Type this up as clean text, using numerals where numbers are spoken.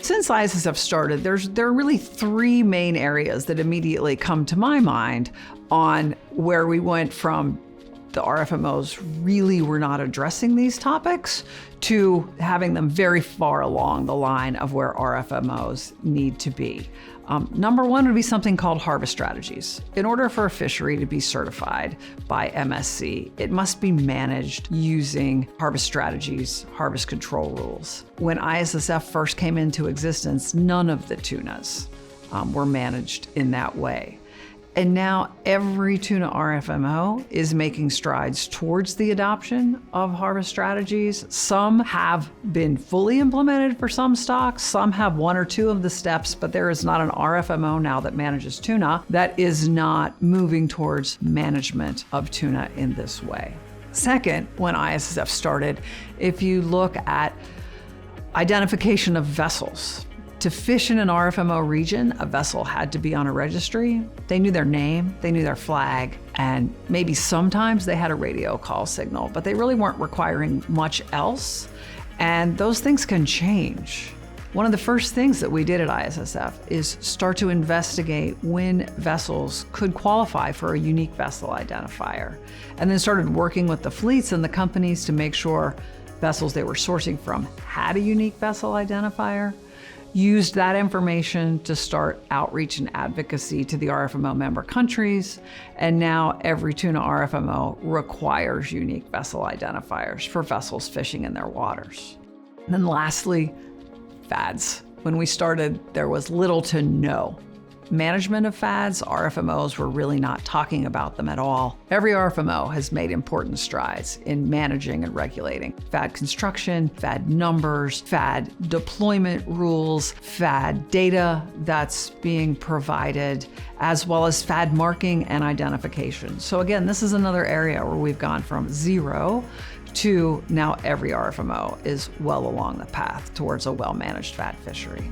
Since ISSF started, there are really three main areas that immediately come to my mind on where we went from the RFMOs really were not addressing these topics to having them very far along the line of where RFMOs need to be. Number one would be something called harvest strategies. In order for a fishery to be certified by MSC, it must be managed using harvest strategies, harvest control rules. When ISSF first came into existence, none of the tunas were managed in that way. And now every tuna RFMO is making strides towards the adoption of harvest strategies. Some have been fully implemented for some stocks, some have one or two of the steps, but there is not an RFMO now that manages tuna that is not moving towards management of tuna in this way. Second, when ISSF started, if you look at identification of vessels, to fish in an RFMO region, a vessel had to be on a registry. They knew their name, they knew their flag, and maybe sometimes they had a radio call signal, but they really weren't requiring much else. And those things can change. One of the first things that we did at ISSF is start to investigate when vessels could qualify for a unique vessel identifier, and then started working with the fleets and the companies to make sure vessels they were sourcing from had a unique vessel identifier. Used that information to start outreach and advocacy to the RFMO member countries, and now every tuna RFMO requires unique vessel identifiers for vessels fishing in their waters. And then lastly, FADs. When we started, there was little to no management of FADs. RFMOs were really not talking about them at all. Every RFMO has made important strides in managing and regulating FAD construction, FAD numbers, FAD deployment rules, FAD data that's being provided, as well as FAD marking and identification. So again, this is another area where we've gone from zero to now every RFMO is well along the path towards a well-managed FAD fishery.